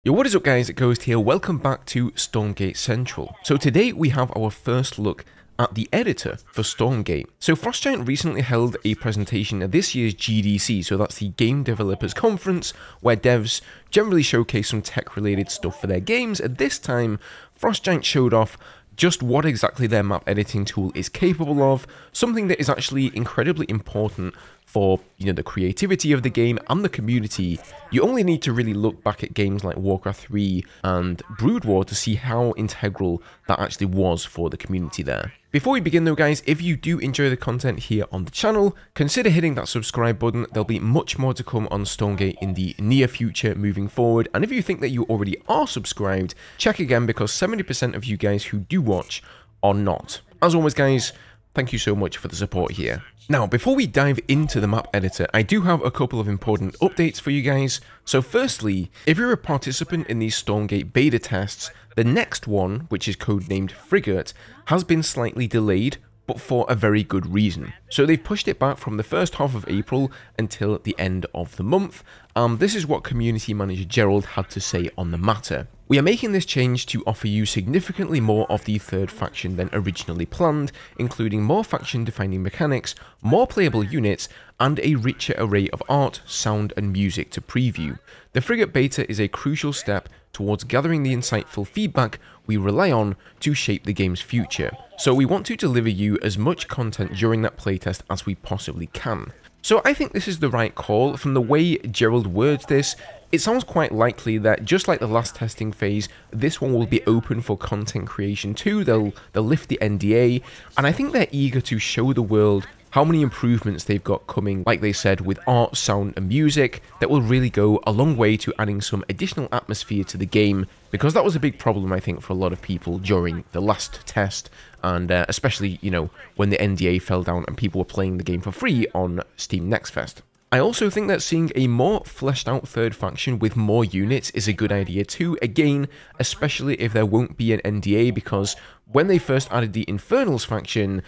Yo, what is up guys, Ghost here, welcome back to Stormgate Central. So today we have our first look at the editor for Stormgate. So Frostgiant recently held a presentation at this year's GDC, so that's the Game Developers Conference, where devs generally showcase some tech related stuff for their games. At this time, Frostgiant showed off just what exactly their map editing tool is capable of, something that is actually incredibly important for, the creativity of the game and the community. You only need to really look back at games like Warcraft 3 and Brood War to see how integral that actually was for the community there. Before we begin though guys, if you do enjoy the content here on the channel, consider hitting that subscribe button. There'll be much more to come on Stormgate in the near future moving forward, and if you think that you already are subscribed, check again because 70% of you guys who do watch are not. As always guys, thank you so much for the support here. Now, before we dive into the map editor, I do have a couple of important updates for you guys. So firstly, if you're a participant in these Stormgate beta tests, the next one, which is codenamed Frigate, has been slightly delayed, but for a very good reason. So they've pushed it back from the first half of April until the end of the month. This is what Community Manager Gerald had to say on the matter. We are making this change to offer you significantly more of the third faction than originally planned, including more faction-defining mechanics, more playable units, and a richer array of art, sound, and music to preview. The Frigate beta is a crucial step towards gathering the insightful feedback we rely on to shape the game's future, so we want to deliver you as much content during that playtest as we possibly can. So I think this is the right call. From the way Gerald words this, it sounds quite likely that just like the last testing phase, this one will be open for content creation too. They'll lift the NDA, and I think they're eager to show the world how many improvements they've got coming, like they said, with art, sound, and music that will really go a long way to adding some additional atmosphere to the game, because that was a big problem, I think, for a lot of people during the last test, and especially, when the NDA fell down and people were playing the game for free on Steam Next Fest. I also think that seeing a more fleshed out third faction with more units is a good idea too, again, especially if there won't be an NDA, because when they first added the Infernals faction,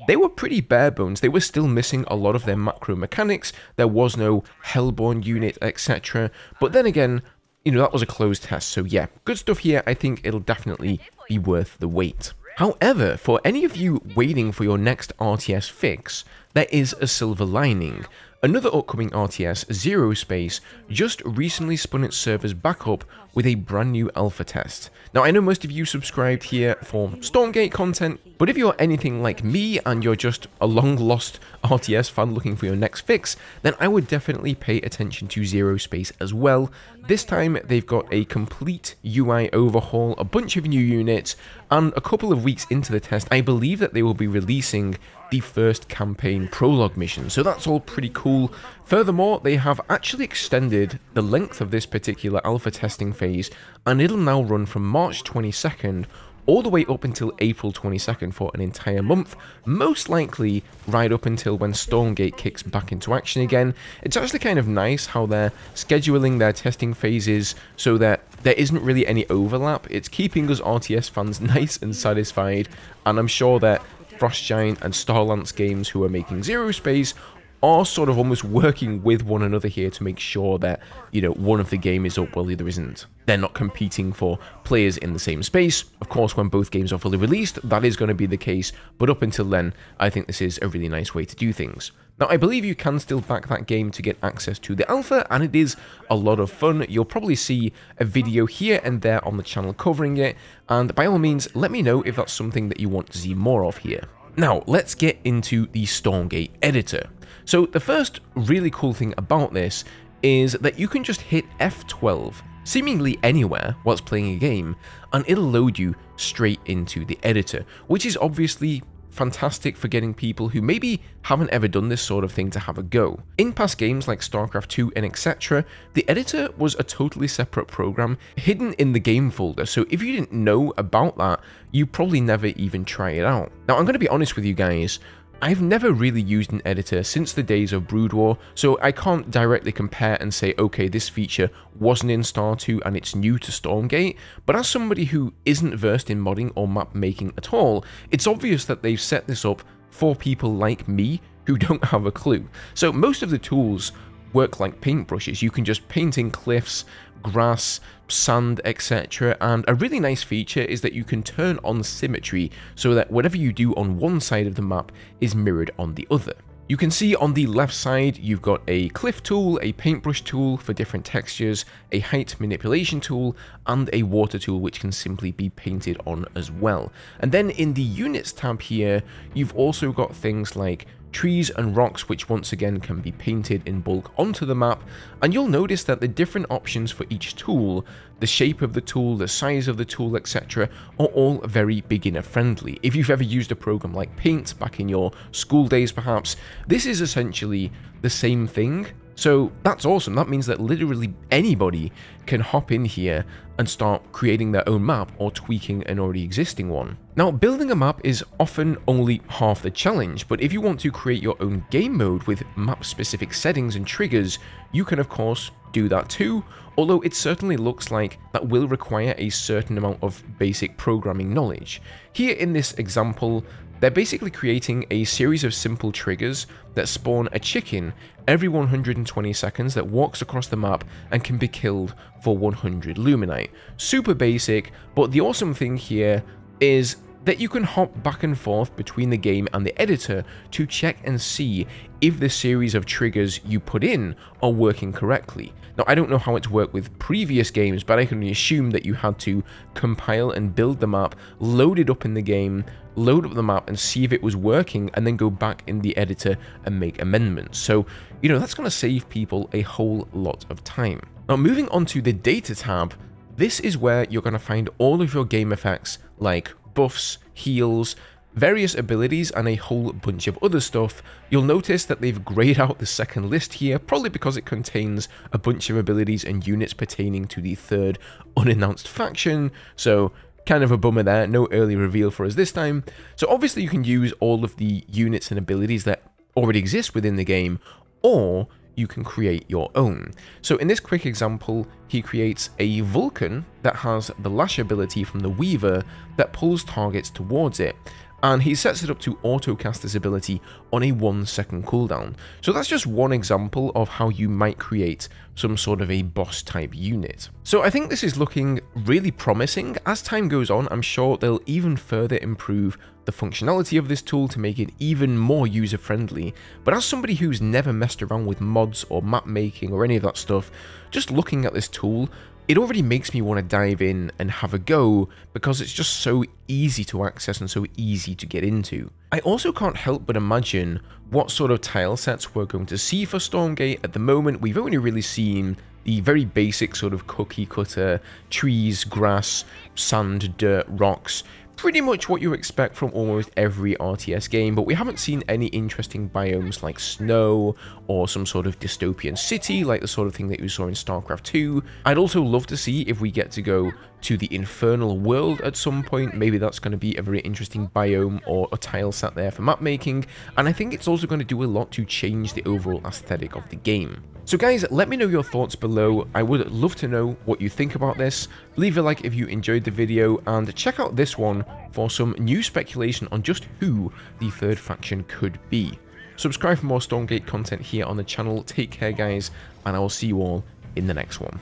they were pretty bare bones. They were still missing a lot of their macro mechanics. There was no Hellborn unit, etc. But then again, that was a closed test. So yeah, good stuff here. I think it'll definitely be worth the wait. However, for any of you waiting for your next RTS fix, there is a silver lining. Another upcoming RTS, ZeroSpace, just recently spun its servers back up with a brand new alpha test. Now, I know most of you subscribed here for Stormgate content, but if you're anything like me and you're just a long-lost RTS fan looking for your next fix, then I would definitely pay attention to ZeroSpace as well. This time, they've got a complete UI overhaul, a bunch of new units, and a couple of weeks into the test, I believe that they will be releasing the first campaign prologue mission, so that's all pretty cool. Furthermore, they have actually extended the length of this particular alpha testing phase, and it'll now run from March 22nd all the way up until April 22nd for an entire month, most likely right up until when Stormgate kicks back into action again. It's actually kind of nice how they're scheduling their testing phases so that there isn't really any overlap. It's keeping us RTS fans nice and satisfied, and I'm sure that Frostgiant and Starlance Games, who are making ZeroSpace, are sort of almost working with one another here to make sure that, one of the game is up while the other isn't. They're not competing for players in the same space. Of course, when both games are fully released, that is going to be the case, but up until then, I think this is a really nice way to do things. Now, I believe you can still back that game to get access to the alpha, and it is a lot of fun. You'll probably see a video here and there on the channel covering it, and by all means, let me know if that's something that you want to see more of here. Now, let's get into the Stormgate editor. So the first really cool thing about this is that you can just hit F12 seemingly anywhere whilst playing a game, and it'll load you straight into the editor, which is obviously fantastic for getting people who maybe haven't ever done this sort of thing to have a go. In past games like StarCraft 2 and etc., the editor was a totally separate program hidden in the game folder, so if you didn't know about that, you probably never even try it out. Now, I'm going to be honest with you guys, I've never really used an editor since the days of Brood War, so I can't directly compare and say, okay, this feature wasn't in Star 2 and it's new to Stormgate, but as somebody who isn't versed in modding or map making at all, it's obvious that they've set this up for people like me who don't have a clue. So most of the tools work like paintbrushes. You can just paint in cliffs, grass, sand, etc. And a really nice feature is that you can turn on symmetry so that whatever you do on one side of the map is mirrored on the other. You can see on the left side, you've got a cliff tool, a paintbrush tool for different textures, a height manipulation tool, and a water tool which can simply be painted on as well. And then in the units tab here, you've also got things like trees and rocks, which once again can be painted in bulk onto the map, and you'll notice that the different options for each tool, the shape of the tool, the size of the tool, etc., are all very beginner friendly. If you've ever used a program like Paint back in your school days perhaps, this is essentially the same thing. So that's awesome. That means that literally anybody can hop in here and start creating their own map or tweaking an already existing one. Now, building a map is often only half the challenge, but if you want to create your own game mode with map-specific settings and triggers, you can of course do that too, although it certainly looks like that will require a certain amount of basic programming knowledge. Here in this example, they're basically creating a series of simple triggers that spawn a chicken every 120 seconds that walks across the map and can be killed for 100 luminite. Super basic, but the awesome thing here is that you can hop back and forth between the game and the editor to check and see if the series of triggers you put in are working correctly. Now, I don't know how it's worked with previous games, but I can assume that you had to compile and build the map, load it up in the game, load up the map and see if it was working, and then go back in the editor and make amendments. So, you know, that's going to save people a whole lot of time. Now, moving on to the data tab, this is where you're going to find all of your game effects like buffs, heals, various abilities, and a whole bunch of other stuff. You'll notice that they've grayed out the second list here, probably because it contains a bunch of abilities and units pertaining to the third unannounced faction, so kind of a bummer there, no early reveal for us this time. So obviously you can use all of the units and abilities that already exist within the game, or you can create your own. So in this quick example, he creates a Vulcan that has the lash ability from the Weaver that pulls targets towards it, and he sets it up to auto-cast this ability on a 1-second cooldown. So that's just one example of how you might create some sort of a boss type unit. So I think this is looking really promising. As time goes on, I'm sure they'll even further improve the functionality of this tool to make it even more user-friendly. But as somebody who's never messed around with mods or map making or any of that stuff, just looking at this tool, it already makes me want to dive in and have a go because it's just so easy to access and so easy to get into. I also can't help but imagine what sort of tile sets we're going to see for Stormgate. At the moment, we've only really seen the very basic sort of cookie cutter, trees, grass, sand, dirt, rocks, pretty much what you expect from almost every RTS game, but we haven't seen any interesting biomes like snow or some sort of dystopian city like the sort of thing that you saw in StarCraft 2. I'd also love to see if we get to go to the infernal world at some point. Maybe that's going to be a very interesting biome or a tile set there for map making, and I think it's also going to do a lot to change the overall aesthetic of the game. So guys, let me know your thoughts below. I would love to know what you think about this. Leave a like if you enjoyed the video, and check out this one for some new speculation on just who the third faction could be. Subscribe for more Stormgate content here on the channel. Take care guys, and I will see you all in the next one.